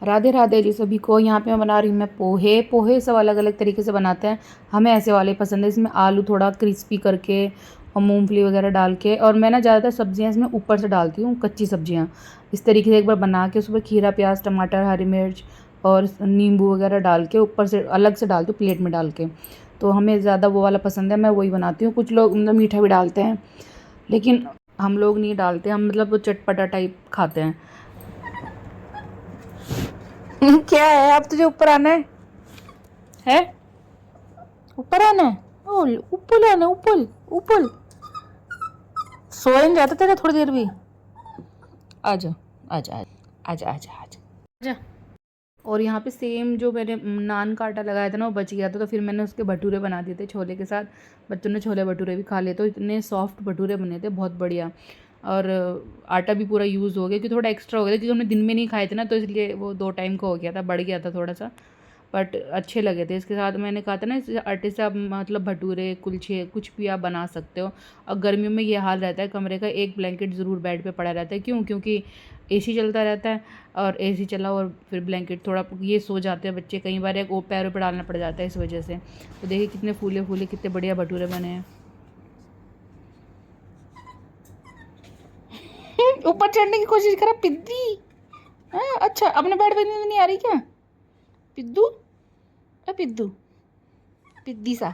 राधे राधे जी सभी को। यहाँ पे मैं बना रही हूँ मैं पोहे। पोहे सब अलग अलग तरीके से बनाते हैं, हमें ऐसे वाले पसंद है। इसमें आलू थोड़ा क्रिस्पी करके और मूंगफली वगैरह डाल के, और मैं ना ज़्यादातर सब्जियाँ इसमें ऊपर से डालती हूँ, कच्ची सब्जियाँ। इस तरीके से एक बार बना के उसमें खीरा, प्याज, टमाटर, हरी मिर्च और नींबू वगैरह डाल के ऊपर से अलग से डालती हूँ प्लेट में डाल के। तो हमें ज़्यादा वो वाला पसंद है, मैं वही बनाती हूँ। कुछ लोग मतलब मीठा भी डालते हैं, लेकिन हम लोग नहीं डालते, हम मतलब वो चटपटा टाइप खाते हैं। क्या है, अब तुझे ऊपर आना है ऊपर आना है, ऊपर आना, ऊपर ऊपर सोएंगे जाता तेरा थोड़ी देर भी। आजा आजा आजा आजा आजा आजा। और यहाँ पे सेम जो मैंने नान का आटा लगाया था ना, वो बच गया था, तो फिर मैंने उसके भटूरे बना दिए थे छोले के साथ। बच्चों ने छोले भटूरे भी खा लिए, तो इतने सॉफ्ट भटूरे बने थे, बहुत बढ़िया। और आटा भी पूरा यूज़ हो गया, क्योंकि थोड़ा एक्स्ट्रा हो गया था, क्योंकि हमने दिन में नहीं खाए थे ना, तो इसलिए वो 2 टाइम का हो गया था, बढ़ गया था थोड़ा सा। बट अच्छे लगे थे। इसके साथ मैंने कहा था ना, इस आटे से आप मतलब भटूरे, कुलचे, कुछ भी आप बना सकते हो। और गर्मियों में ये हाल रहता है, कमरे का एक ब्लैंकेट ज़रूर बेड पे पड़ा रहता है। क्यों? क्योंकि एसी चलता रहता है, और एसी चला और फिर ब्लैंकेट थोड़ा ये सो जाते हैं बच्चे, कई बार एक वो पैरों पर डालना पड़ जाता है इस वजह से। तो देखिए कितने फूले फूले, कितने बढ़िया भटूरे बने हैं। ऊपर चढ़ने की कोशिश करा पिद्दी। हाँ अच्छा, अपने बेड पे नींद नहीं आ रही क्या पिद्दू? पिद्दू, पिद्दी सा।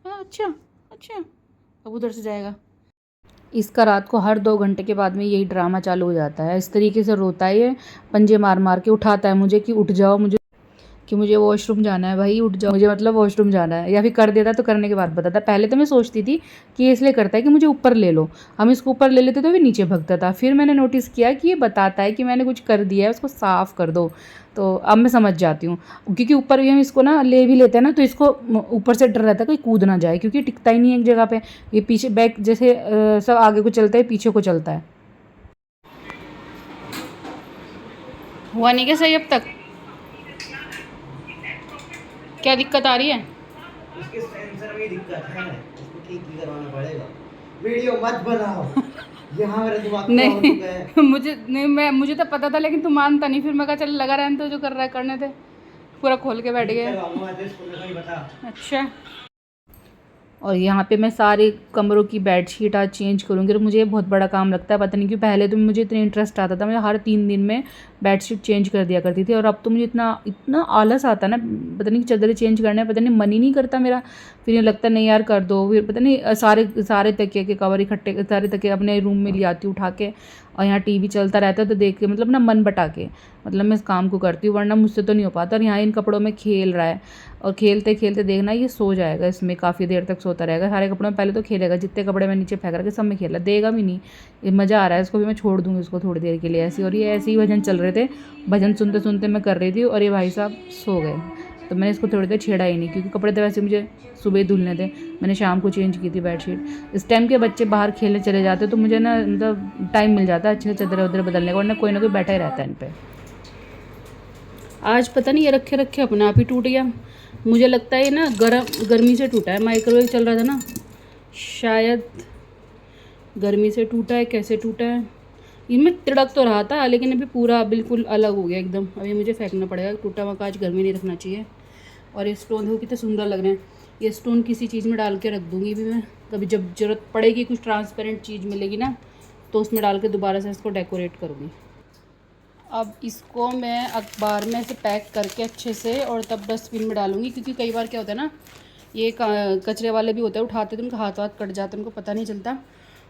हाँ अच्छा अच्छा, अब उधर से जाएगा। इसका रात को हर 2 घंटे के बाद में यही ड्रामा चालू हो जाता है। इस तरीके से रोता है ये, पंजे मार मार के उठाता है मुझे कि उठ जाओ, मुझे कि मुझे वॉशरूम जाना है, भाई उठ जाओ, मुझे मतलब वॉशरूम जाना है। या फिर कर देता तो करने के बाद बताता। पहले तो मैं सोचती थी कि ये इसलिए करता है कि मुझे ऊपर ले लो, हम इसको ऊपर ले लेते तो भी नीचे भगता था। फिर मैंने नोटिस किया कि ये बताता है कि मैंने कुछ कर दिया है, उसको साफ़ कर दो। तो अब मैं समझ जाती हूँ, क्योंकि ऊपर भी हम इसको ना ले भी लेते हैं ना, तो इसको ऊपर से डर रहता है कोई कूद ना जाए, क्योंकि टिकता ही नहीं है एक जगह पे। ये पीछे बैक जैसे सब आगे को चलता है, पीछे को चलता है। हुआ नहीं क्या सही अब तक? क्या दिक्कत आ रही है? उसके सेंसर में दिक्कत है, उसको ठीक ही करवाना पड़ेगा। वीडियो मत बनाओ। यहाँ मेरा दिमाग खराब हो चुका है। नहीं मुझे नहीं, मुझे तो पता था, लेकिन तू मानता नहीं। फिर मैं कहा चल लगा रहने तो, जो कर रहा है करने दे। पूरा खोल के बैठ गए। अच्छा। और यहाँ पे मैं सारे कमरों की बेडशीट आज चेंज करूँगी, और मुझे ये बहुत बड़ा काम लगता है। पता नहीं क्यों, पहले तो मुझे इतना इंटरेस्ट आता था, मैं हर 3 दिन में बेडशीट चेंज कर दिया करती थी। और अब तो मुझे इतना इतना आलस आता है ना, पता नहीं चादरें चेंज करने, पता नहीं मन ही नहीं करता मेरा। फिर ये लगता नहीं यार कर दो, फिर पता नहीं सारे सारे तकिए के कवर इकट्ठे, सारे तकिए अपने रूम में ले आती हूँ उठा के, और यहाँ टीवी चलता रहता है तो देख के मतलब ना मन बटा के मतलब मैं इस काम को करती हूँ, वरना मुझसे तो नहीं हो पाता। और यहाँ इन कपड़ों में खेल रहा है, और खेलते खेलते देखना ये सो जाएगा, इसमें काफ़ी देर तक सोता रहेगा। सारे कपड़ों में पहले तो खेलेगा, जितने कपड़े मैं नीचे फेंक रखे सब में खेला, देगा भी नहीं। ये मज़ा आ रहा है इसको भी, मैं छोड़ दूँगी इसको थोड़ी देर के लिए ऐसे। और ये ऐसे ही भजन चल रहे थे, भजन सुनते सुनते मैं कर रही थी, और ये भाई साहब सो गए। तो मैंने इसको थोड़ी देर छेड़ा ही नहीं, क्योंकि कपड़े तो वैसे मुझे सुबह ही धुलने थे। मैंने शाम को चेंज की थी बेडशीट। इस टाइम के बच्चे बाहर खेलने चले जाते तो मुझे ना मतलब टाइम मिल जाता है अच्छे से चादर वादर बदलने का, वरना कोई ना कोई बैठा ही रहता है इन पर। आज पता नहीं ये रखे रखे अपने आप ही टूट गया। मुझे लगता है ये ना गर्मी से टूटा है, माइक्रोवेव चल रहा था ना, शायद गर्मी से टूटा है। कैसे टूटा है, इनमें तिड़क तो रहा था, लेकिन अभी पूरा बिल्कुल अलग हो गया एकदम। अभी मुझे फेंकना पड़ेगा, टूटा हुआ कांच घर में नहीं रखना चाहिए। और ये स्टोन देखो कितने सुंदर लग रहे हैं। ये स्टोन किसी चीज़ में डाल के रख दूँगी भी मैं, कभी जब ज़रूरत पड़ेगी, कुछ ट्रांसपेरेंट चीज़ मिलेगी ना, तो उसमें डाल के दोबारा से इसको डेकोरेट करूँगी। अब इसको मैं अखबार में से पैक करके अच्छे से, और तब डस्टबिन में डालूँगी, क्योंकि कई बार क्या होता है ना, ये कचरे वाले भी होते हैं, उठाते तो उनका हाथ वाथ कट जाते हैं, उनको पता नहीं चलता।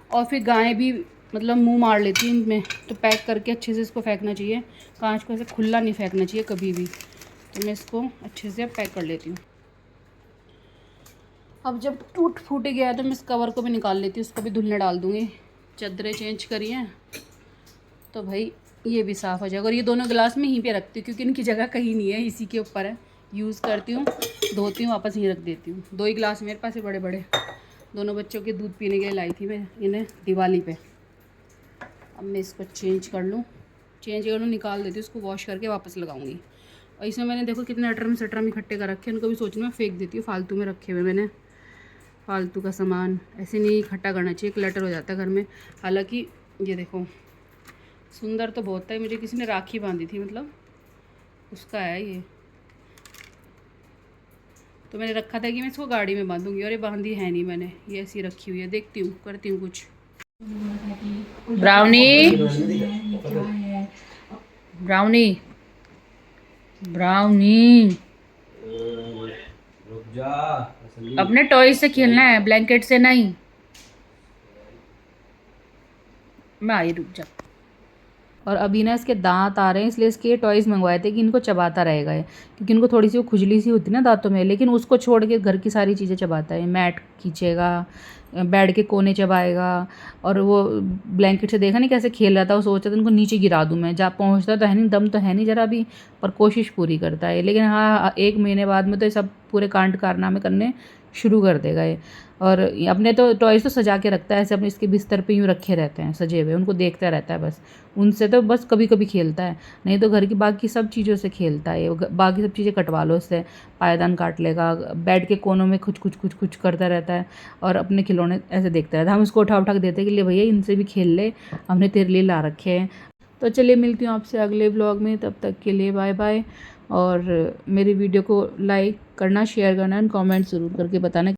और फिर गायें भी मतलब मुंह मार लेती हैं इनमें, तो पैक करके अच्छे से इसको फेंकना चाहिए। कांच को ऐसे खुला नहीं फेंकना चाहिए कभी भी। तो मैं इसको अच्छे से पैक कर लेती हूँ। अब जब टूट फूट गया तो मैं इस कवर को भी निकाल लेती हूँ, उसको भी धुलने डाल दूँगी। चादरें चेंज करी हैं तो भाई ये भी साफ़ हो जाएगा। और ये दोनों गिलास में यहीं पे रखती हूँ, क्योंकि इनकी जगह कहीं नहीं है, इसी के ऊपर है। यूज़ करती हूँ, धोती हूँ, वापस यहीं रख देती हूँ। 2 ही गिलास मेरे पास है बड़े बड़े, दोनों बच्चों के दूध पीने के लिए लाई थी मैं इन्हें दिवाली पे। अब मैं इसको चेंज कर लूँ, निकाल देती हूँ, इसको वॉश करके वापस लगाऊंगी। और इसमें मैंने देखो कितने अटरम सटरम इकट्ठे कर रखे हैं, उनको भी सोच में फेंक देती हूँ, फालतू में रखे हुए मैंने। फालतू का सामान ऐसे नहीं इकट्ठा करना चाहिए, क्लटर हो जाता है घर में। हालांकि ये देखो सुंदर तो बहुत है, मुझे किसी ने राखी बांधी थी, मतलब उसका है ये, तो मैंने रखा था कि मैं इसको गाड़ी में बांधूंगी, और ये बांधी है नहीं मैंने, ये ऐसी रखी हुई है। देखती हूँ, करती हूँ कुछ। ब्राउनी ब्राउनी ब्राउनी, रुक जा, अपने टॉय से खेलना है, ब्लैंकेट से नहीं। मैं आई, रुक जा। और अभी ना इसके दांत आ रहे हैं, इसलिए इसके टॉयज़ मंगवाए थे कि इनको चबाता रहेगा ये, क्योंकि इनको थोड़ी सी वो खुजली सी होती है ना दांतों में, लेकिन उसको छोड़ के घर की सारी चीज़ें चबाता है। मैट खींचेगा, बेड के कोने चबाएगा, और वो ब्लैंकेट से देखा नहीं कैसे खेल रहा था, वो सोचा था उनको नीचे गिरा दूँ मैं, जा पहुँचता तो है नहीं, दम तो है नहीं ज़रा भी, पर कोशिश पूरी करता है। लेकिन हाँ, 1 महीने बाद में तो ये सब पूरे कांड कारनामे करने शुरू कर देगा ये। और अपने तो टॉयज़ तो सजा के रखता है ऐसे, अपने इसके बिस्तर पे यूँ रखे रहते हैं सजे हुए, उनको देखता रहता है बस। उनसे तो बस कभी कभी खेलता है, नहीं तो घर की बाकी सब चीज़ों से खेलता है। बाकी सब चीज़ें कटवा लो उससे, पायदान काट लेगा, बेड के कोनों में कुछ कुछ कुछ कुछ करता रहता है, और अपने खिलौने ऐसे देखता रहता है। हम उसको उठा उठा के देते हैं कि ले भैया इनसे भी खेल ले, हमने तेरे लिए ला रखे हैं। तो चलिए मिलती हूँ आपसे अगले ब्लॉग में, तब तक के लिए बाय बाय। और मेरी वीडियो को लाइक करना, शेयर करना एंड कमेंट ज़रूर करके बताना